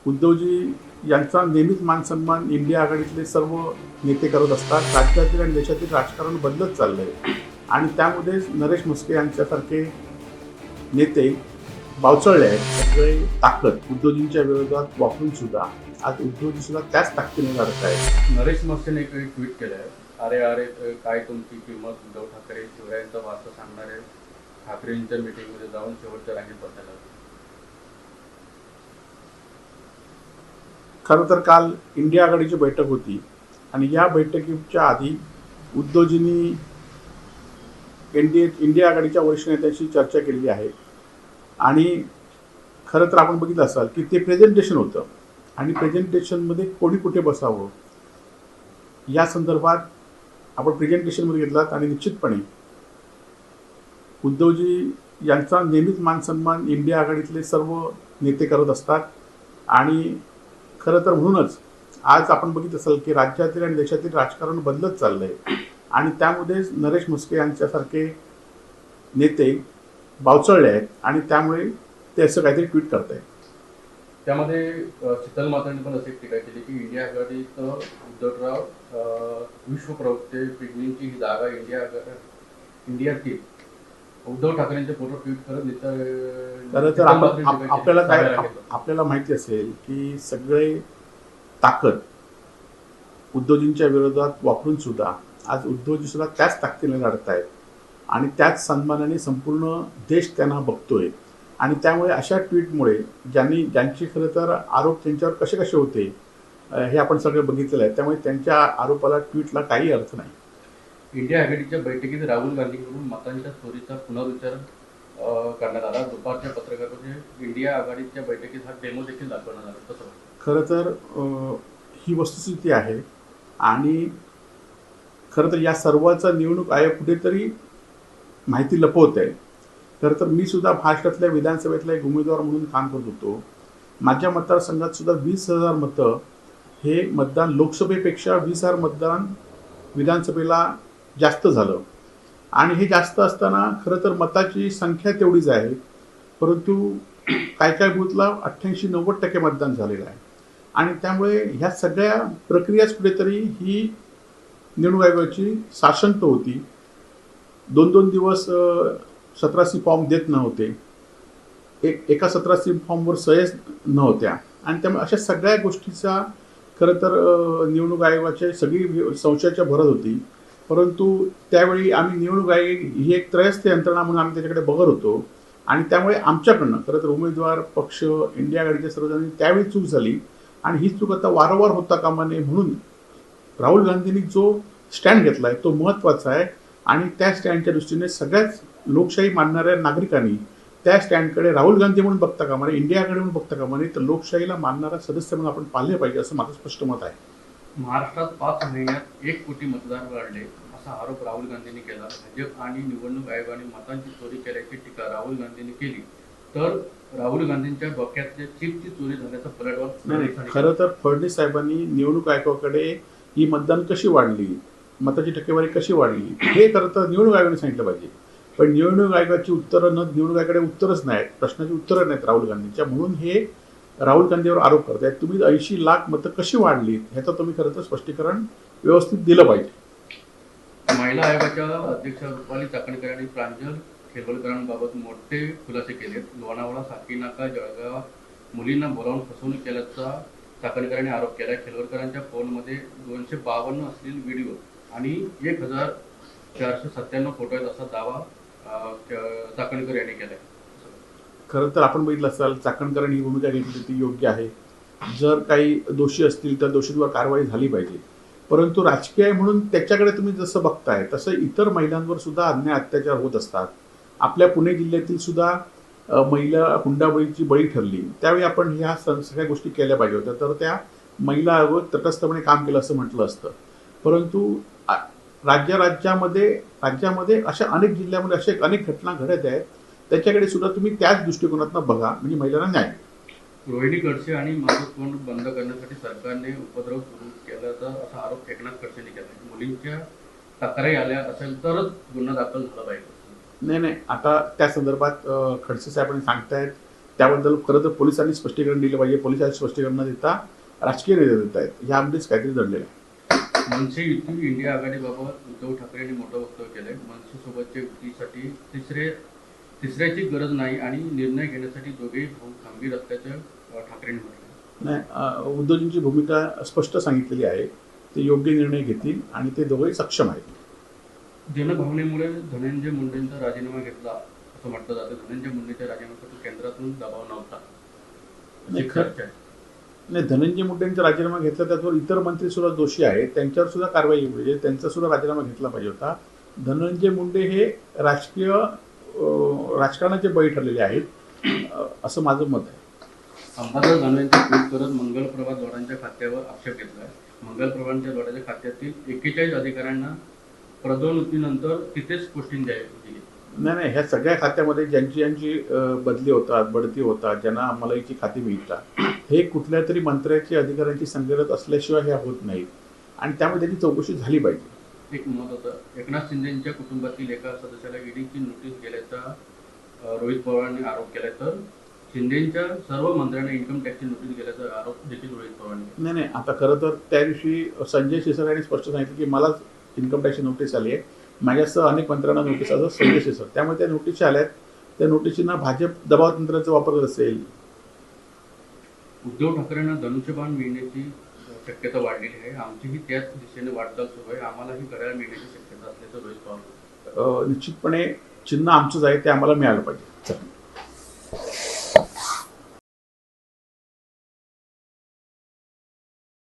उद्धवजी यांचा नेहमीच मानसन्मान इंडिया आघाडीतले सर्व नेते करत असतात. राज्यातील आणि देशातील राजकारण बदलत चाललंय आणि त्यामध्येच नरेश म्हस्के यांच्यासारखे नेते बावचळले आहेत. सगळे ताकद उद्धवजींच्या विरोधात वापरून सुद्धा आज उद्धवजी सुद्धा त्याच ताकदीने लढत आहेत. नरेश म्हस्केने एक ट्विट केलं आहे, अरे अरे काय तुमची किंमत, उद्धव ठाकरे शिवरायांचा वारसा सांगणारे ठाकरेंच्या मीटिंगमध्ये जाऊन शेवटच्या रांगेत बसायला. खरं तर काल इंडिया आघाडीची बैठक होती आणि या बैठकीच्या आधी उद्धवजींनी इंडिया आघाडीच्या वरिष्ठ नेत्यांशी चर्चा केलेली आहे आणि खरं तर आपण बघितलं असाल की ते प्रेझेंटेशन होतं आणि प्रेझेंटेशनमध्ये कोणी कुठे बसावं या संदर्भात आपण प्रेझेंटेशनमध्ये घेतलात आणि निश्चितपणे उद्धवजी यांचा नेहमीच मानसन्मान इंडिया आघाडीतले सर्व नेते करत असतात आणि खरं तर म्हणूनच आज आपण बघितलं असाल की राज्यातील आणि देशातील राजकारण बदलत चाललंय आणि त्यामध्येच नरेश म्हस्के यांच्यासारखे नेते बावचळले आहेत आणि त्यामुळे ते असं काहीतरी ट्विट करत आहेत. त्यामध्ये शीतल मातांनी पण अशी टीका केली की इंडिया आघाडीत उद्धवराव विश्वप्रवक्ते पिगमींची ही जागा इंडिया टीम उद्धव ठाकरेंचे फोटो ट्विट करत खरं तर आपल्याला माहिती असेल की सगळे ताकद उद्धवजींच्या विरोधात वापरून सुद्धा आज उद्धवजी सुद्धा त्याच ताकदीने लढत आहेत आणि त्याच सन्मानाने संपूर्ण देश त्यांना बघतोय आणि त्यामुळे अशा ट्विटमुळे ज्यांची खरं तर आरोप त्यांच्यावर कसे कसे होते हे आपण सगळे बघितलेलं आहे. त्यामुळे त्यांच्या आरोपाला ट्विटला काही अर्थ नाही. इंडिया आघाडीच्या बैठकीत राहुल गांधींकडून मतांच्या चोरीचा पुनरुच्चार करण्यात आला. दुपारच्या पत्रकार परिषदेत इंडिया आघाडीच्या बैठकीत हा डेमो देखील दाखवण्यात आला. कसं खरं तर ही वस्तुस्थिती आहे आणि खरं तर या सर्वाचा निवडणूक आयोग कुठेतरी माहिती लपवत आहे. खरं तर मी सुद्धा महाराष्ट्रातल्या विधानसभेतला एक उमेदवार म्हणून काम करत होतो. माझ्या मतदारसंघात सुद्धा 20,000 मतं हे मतदान लोकसभेपेक्षा 20,000 मतदान विधानसभेला जास्त झालं आणि हे जास्त असताना खरं तर मताची संख्या तेवढीच आहे परंतु काय बूथला 88-90% मतदान झालेलं आहे आणि त्यामुळे ह्या सगळ्या प्रक्रियाच कुठेतरी ही निवडणूक आयोगाची साशंक होती. 2-2 दिवस 17C फॉर्म देत नव्हते, एका 17C फॉर्मवर सह्याच नव्हत्या आणि त्यामुळे अशा सगळ्या गोष्टीचा खरं तर निवडणूक आयोगाची सगळी संशयाच्या भरत होती. परंतु त्यावेळी आम्ही निवडणूक आयोग ही एक त्रयस्थ यंत्रणा म्हणून आम्ही त्याच्याकडे बघत होतो आणि त्यामुळे आमच्याकडनं खरं तर उमेदवार पक्ष इंडिया आघाडीच्या सर्वजणांनी त्यावेळी चूक झाली आणि ही चूक आता वारंवार होता कामा नये म्हणून राहुल गांधींनी जो स्टँड घेतला आहे तो महत्त्वाचा आहे आणि त्या स्टँडच्या दृष्टीने सगळ्याच लोकशाही मानणाऱ्या नागरिकांनी त्या स्टँडकडे राहुल गांधी म्हणून बघता कामा नये, इंडिया आघाडी म्हणून बघता कामा नये, तर लोकशाहीला मानणारा सदस्य म्हणून आपण पाहिले पाहिजे असं माझं स्पष्ट मत आहे. महाराष्ट्रात 5 महिन्यात 1 कोटी मतदार वाढले असा आरोप राहुल गांधींनी केला. भाजप आणि निवडणूक आयोगाने मतांची चोरी केल्याची टीका राहुल गांधींनी केली तर राहुल गांधींच्या डोक्यातल्या चिपची चोरी झाल्याचा पलटवार. खरं तर फडणवीस साहेबांनी निवडणूक आयोगाकडे ही मतदान कशी वाढली, मताची टक्केवारी कशी वाढली हे खरं तर निवडणूक आयोगाने सांगितलं पाहिजे. पण निवडणूक आयोगाची उत्तरं निवडणूक आयोगाकडे उत्तरच नाहीत, प्रश्नाची उत्तरं नाहीत राहुल गांधींच्या, म्हणून हे राहुल गांधीवर आरोप करतायत. तुम्ही 80 लाख मतं कशी वाढलीत ह्याचं तुम्ही खरं तर स्पष्टीकरण व्यवस्थित दिलं पाहिजे. महिला आयोगाच्या अध्यक्ष रुपाली चाकणकर आणि प्रांजल खेरवलकरांबाबत मोठे खुलासे केले. लोणावळा, साकीनाका, जळगाव मुलींना बोलावून फसवणूक केल्याचा चाकणकरांनी आरोप केला. खेरवलकरांच्या फोनमध्ये 252 असलेले व्हिडिओ आणि 1,497 फोटो आहेत असा दावा चाकणकर यांनी केलाय. खरं तर आपण बघितलं असाल चाकणकरांनी ही भूमिका घेतली ती योग्य आहे. जर काही दोषी असतील तर दोषींवर कारवाई झाली पाहिजे, परंतु राजकीय आहे म्हणून त्याच्याकडे तुम्ही जसं बघताय तसं इतर महिलांवर सुद्धा अन्याय अत्याचार होत असतात. आपल्या पुणे जिल्ह्यातील सुद्धा महिला हुंडाबळीची बळी ठरली, त्यावेळी आपण ह्या सगळ्या गोष्टी केल्या पाहिजे होत्या, तर त्या महिला तटस्थपणे काम केलं असं म्हटलं असतं. परंतु राज्यामध्ये अशा अनेक जिल्ह्यामध्ये अशा अनेक घटना घडत आहेत, त्याच्याकडे सुद्धा तुम्ही त्याच दृष्टिकोनातून बघा म्हणजे महिलांना न्याय. रोहिणी खडसे आणि माझं तोंड बंद करण्यासाठी सरकारने उपद्रव सुरू केल्याचा असा आरोप एकनाथ खडसेंनी केला. मुलींच्या तक्रारी आल्या असेल तरच गुन्हा दाखल झाला पाहिजे. नाही, आता त्या संदर्भात खडसे साहेबांनी सांगतायत त्याबद्दल खरं तर पोलिसांनी स्पष्टीकरण दिलं पाहिजे. पोलिसांनी स्पष्टीकरण न देता राजकीय नेते देत आहेत. ह्या अगदीच काहीतरी दडलेलं आहे. मनसे युती इंडिया आघाडीबाबत उद्धव ठाकरे यांनी मोठं वक्तव्य केलंय. मनसेसोबतच्या युतीसाठी तिसऱ्याची गरज नाही आणि निर्णय घेण्यासाठी दोघेही भाऊ खंबीर असल्याचं ठाकरेंनी म्हटलं. नाही, उद्धवजींची भूमिका स्पष्ट सांगितलेली आहे. ते योग्य निर्णय घेतील आणि ते दोघेही सक्षम आहेत. जनभावनेमुळे धनंजय मुंडेंचा राजीनामा घेतला असं म्हटलं जातं. धनंजय मुंडेच्या राजीनाम्यासाठी केंद्रातून दबाव नव्हता नाही, नाही, धनंजय मुंडेंचा राजीनामा घेतला, त्याच्यावर इतर मंत्री सुद्धा दोषी आहेत. त्यांच्यावर सुद्धा कारवाई म्हणजे त्यांचा सुद्धा राजीनामा घेतला पाहिजे होता. धनंजय मुंडे हे राजकारणाचे बळी ठरलेले आहेत असं माझं मत आहे. अंबादास दानवेंचा ट्विट करत मंगलप्रभात जोडांच्या खात्यावर आक्षेप घेतलाय. मंगलप्रभातच्या जोडाच्या खात्यातील 41 अधिकाऱ्यांना पदोन्नतीनंतर तिथेच पोस्टिंग दिली. नाही, ह्या सगळ्या खात्यामध्ये ज्यांची बदली होतात, बढती होतात, ज्यांना मलाईची खाती मिळतात, हे कुठल्या तरी मंत्र्याची अधिकाऱ्यांची संगत असल्याशिवाय ह्या होत नाहीत आणि त्यामुळे त्याची चौकशी झाली पाहिजे. एक मत होतं, एकनाथ शिंदेच्या कुटुंबातील एका सदस्याला ईडीची नोटीस गेल्याचा रोहित पवारांनी आरोप केलाय. तर शिंदेच्या सर्व मंत्र्यांना इन्कम टॅक्सची नोटीस गेल्याचा आरोप देखील रोहित पवारांनी. नाही, आता खरं तर त्या दिवशी संजय शिरसाट यांनी स्पष्ट सांगितलं की मलाच इन्कम टॅक्सची नोटीस आली आहे. माझ्यासह अनेक मंत्र्यांना नोटीस असं संजय शिरसाट. त्यामुळे त्या नोटीस आल्यात. त्या नोटिशींना भाजप दबाव तंत्राचा वापर करत असेल. उद्धव ठाकरेंना धनुष्यबाण मिळण्याची शक्यता वाढलेली आहे. आमचीही त्याच दिशेने वाटचाल सुरू आहे. आम्हालाही घड्याळ मिळण्याची शक्यता असल्याचं रोहित पवार. निश्चितपणे चिन्ह आमचंच आहे, ते आम्हाला मिळालं पाहिजे.